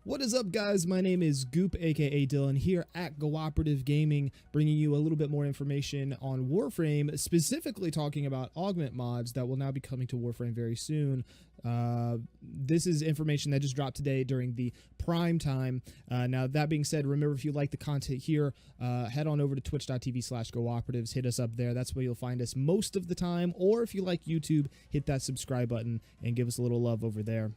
What is up, guys? My name is Goop, aka Dylan, here at Cooperative Gaming, bringing you a little bit more information on Warframe, specifically talking about Augment mods that will now be coming to Warframe very soon. This is information that just dropped today during the prime time. Now, that being said, remember, if you like the content here, head on over to twitch.tv/cooperatives, hit us up there. That's where you'll find us most of the time. Or if you like YouTube, hit that subscribe button and give us a little love over there.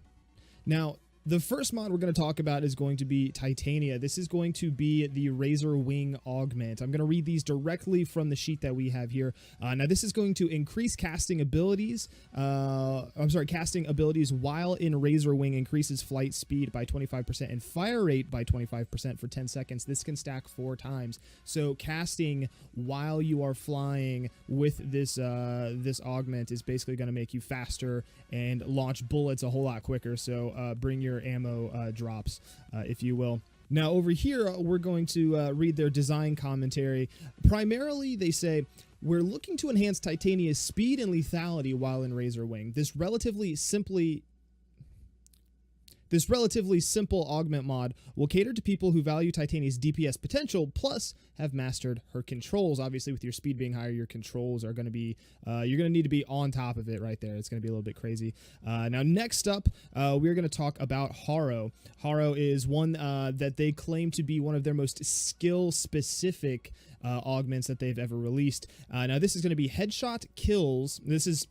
Now, the first mod we're going to talk about is going to be Titania. This is going to be the Razorwing Augment. I'm going to read these directly from the sheet that we have here. Now, this is going to increase casting abilities. Casting abilities while in Razorwing, increases flight speed by 25% and fire rate by 25% for 10 seconds. This can stack 4 times. So casting while you are flying with this this Augment is basically going to make you faster and launch bullets a whole lot quicker. So bring your ammo drops, if you will. Now, over here, we're going to read their design commentary. Primarily, they say, we're looking to enhance Titania's speed and lethality while in Razorwing. This relatively simple Augment mod will cater to people who value Titania's DPS potential, plus have mastered her controls. Obviously, with your speed being higher, your controls are going to be, you're going to need to be on top of it right there. It's going to be a little bit crazy. Now, next up, we're going to talk about Harrow. Harrow is one that they claim to be one of their most skill-specific augments that they've ever released. Now, this is going to be headshot kills. This is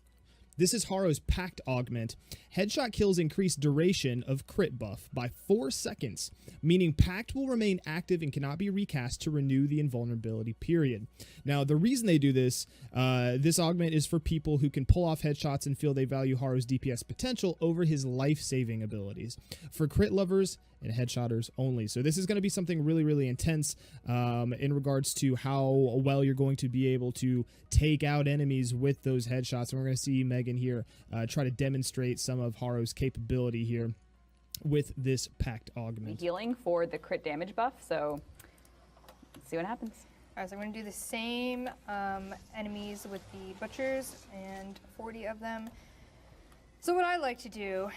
Harrow's Pact Augment. Headshot kills increase duration of crit buff by 4 seconds, meaning Pact will remain active and cannot be recast to renew the invulnerability period. Now, the reason they do this, this Augment is for people who can pull off headshots and feel they value Harrow's DPS potential over his life-saving abilities. For crit lovers and headshotters only. So this is going to be something really, really intense in regards to how well you're going to be able to take out enemies with those headshots. And we're going to see Megan here try to demonstrate some of Harrow's capability here with this Pact Augment. Healing for the crit damage buff, so let's see what happens. All right, so I'm going to do the same enemies with the butchers and 40 of them. So what I like to do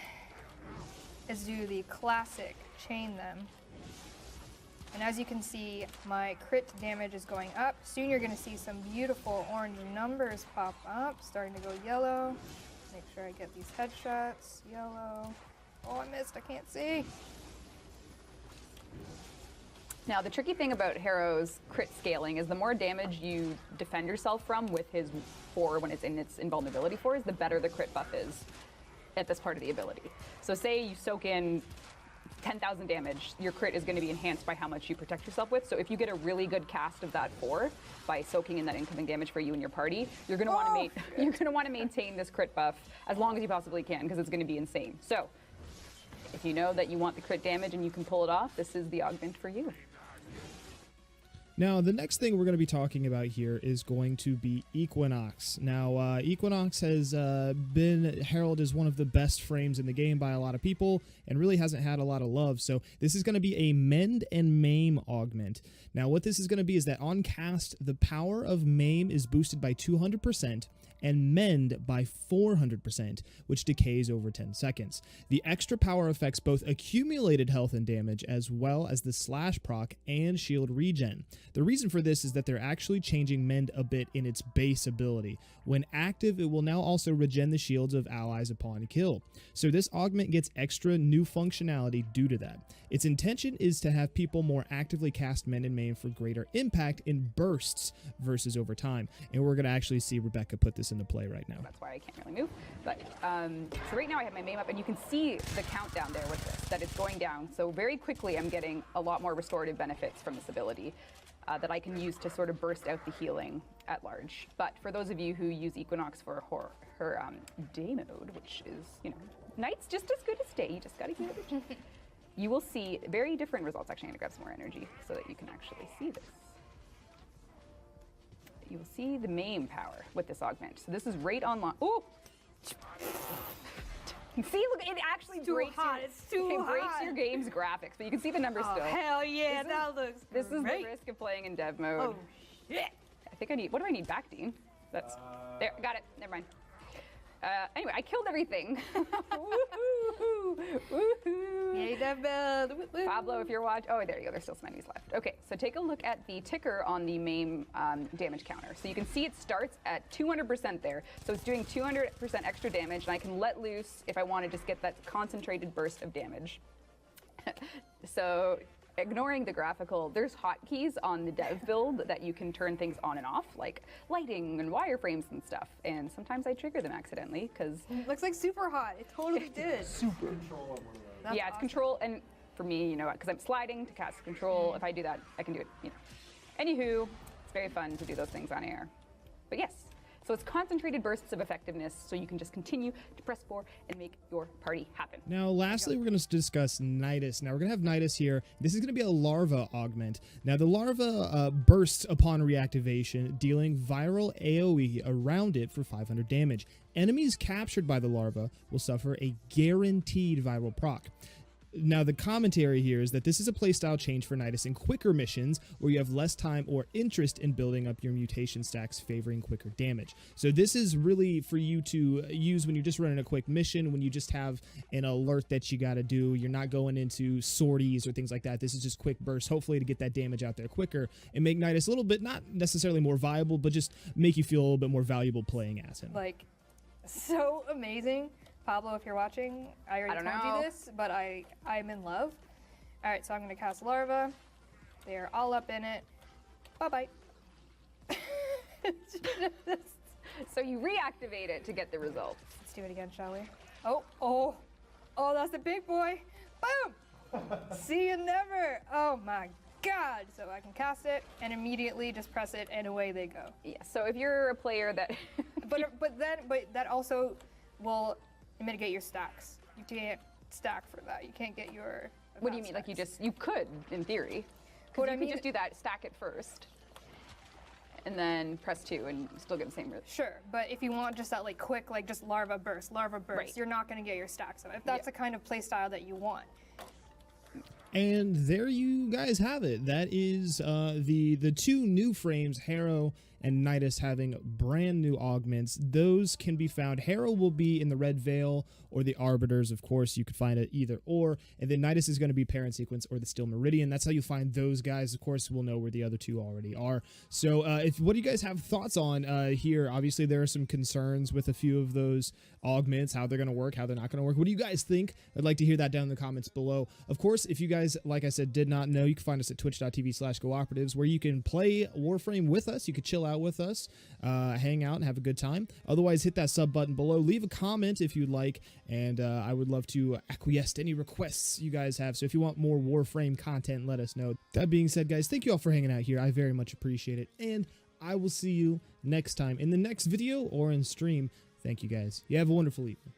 is do the classic chain them. And as you can see, my crit damage is going up. Soon you're going to see some beautiful orange numbers pop up, starting to go yellow. Make sure I get these headshots. Yellow. Oh, I missed. I can't see. Now, the tricky thing about Harrow's crit scaling is the more damage you defend yourself from with his 4 when it's in its invulnerability 4s, the better the crit buff is at this part of the ability. So say you soak in 10,000 damage, your crit is going to be enhanced by how much you protect yourself with. So if you get a really good cast of that 4 by soaking in that incoming damage for you and your party, you're going to want to maintain this crit buff as long as you possibly can, because it's going to be insane. So if you know that you want the crit damage and you can pull it off, this is the Augment for you. Now, the next thing we're going to be talking about here is going to be Equinox. Now, Equinox has been heralded as one of the best frames in the game by a lot of people and really hasn't had a lot of love. So this is going to be a Mend and Maim Augment. Now, what this is going to be is that on cast, the power of Maim is boosted by 200%, and Mend by 400%, which decays over 10 seconds. The extra power affects both accumulated health and damage, as well as the slash proc and shield regen. The reason for this is that they're actually changing Mend a bit in its base ability. When active, it will now also regen the shields of allies upon kill. So this Augment gets extra new functionality due to that. Its intention is to have people more actively cast Mend and Maim for greater impact in bursts versus over time. And we're going to actually see Rebecca put this into play right now. That's why I can't really move. But so right now I have my Maim up, and you can see the countdown there with this, that it's going down. So very quickly I'm getting a lot more restorative benefits from this ability that I can use to sort of burst out the healing at large. But for those of you who use Equinox for her day mode, which is, you know, night's just as good as day, you just gotta heal it. You will see very different results. Actually, I'm gonna grab some more energy so that you can actually see this. You will see the Maim power with this Augment. So this is right on line. Oh! See, look, it actually breaks your game's graphics, but you can see the numbers still. Hell yeah, that looks This is the risk of playing in dev mode. Oh, shit. I think I need, what do I need back, Dean? That's, there, got it, never mind. Anyway, I killed everything. Woohoo! Yay, that build. Woo-woo. Pablo, if you're watching, oh, there you go. There's still some enemies left. Okay, so take a look at the ticker on the Maim damage counter. So you can see it starts at 200% there. So it's doing 200% extra damage, and I can let loose if I want to just get that concentrated burst of damage. So ignoring the graphical, there's hotkeys on the dev build that you can turn things on and off, like lighting and wireframes and stuff. And sometimes I trigger them accidentally because Looks like super hot. It totally did. super. That's Yeah, it's awesome. control, and for me, you know, because I'm sliding to cast control, if I do that, I can do it, you know. Anywho, it's very fun to do those things on air. But yes, so it's concentrated bursts of effectiveness, so you can just continue to press 4 and make your party happen. Now, lastly, we're going to discuss Nidus. Now, we're going to have Nidus here. This is going to be a larva augment. Now, the larva bursts upon reactivation, dealing viral AoE around it for 500 damage. Enemies captured by the larva will suffer a guaranteed viral proc. Now, the commentary here is that this is a playstyle change for Nidus in quicker missions where you have less time or interest in building up your mutation stacks, favoring quicker damage. So this is really for you to use when you're just running a quick mission, when you just have an alert that you got to do. You're not going into sorties or things like that. This is just quick bursts, hopefully to get that damage out there quicker and make Nidus a little bit, not necessarily more viable, but just make you feel a little bit more valuable playing as him. Like, so amazing. Pablo, if you're watching, I already don't told know. you this, but I'm in love. All right, so I'm going to cast Larva. They're all up in it. Bye-bye. So you reactivate it to get the results. Let's do it again, shall we? Oh, that's the big boy. Boom! See you never. Oh my God. So I can cast it and immediately just press it and away they go. Yeah, so if you're a player that... But that also will mitigate your stacks. You can't stack for that. You can't get your... What do you mean? Like you could, in theory. What Because I you mean- could just do that, stack it first, and then press 2 and still get the same result. Sure, but if you want just that like quick, like just larva burst, Right. you're not going to get your stacks of it. If that's Yeah. the kind of play style that you want. And there you guys have it. That is the two new frames, Harrow and Nidus, having brand new augments. Those can be found. Harrow will be in the Red Veil or the Arbiters, of course. You could find it either or. And then Nidus is going to be Parent Sequence or the Steel Meridian. That's how you find those guys. Of course, we'll know where the other two already are. So what do you guys have thoughts on here? Obviously, there are some concerns with a few of those augments, how they're going to work, how they're not going to work. What do you guys think? I'd like to hear that down in the comments below. Of course, if you guys, like I said, did not know, you can find us at twitch.tv/gooperatives, where you can play Warframe with us. You can chill out with us, hang out and have a good time. Otherwise, hit that sub button below. Leave a comment if you'd like, and I would love to acquiesce to any requests you guys have. So if you want more Warframe content, let us know. That being said, guys, thank you all for hanging out here. I very much appreciate it, and I will see you next time in the next video or in stream. Thank you, guys. You have a wonderful evening.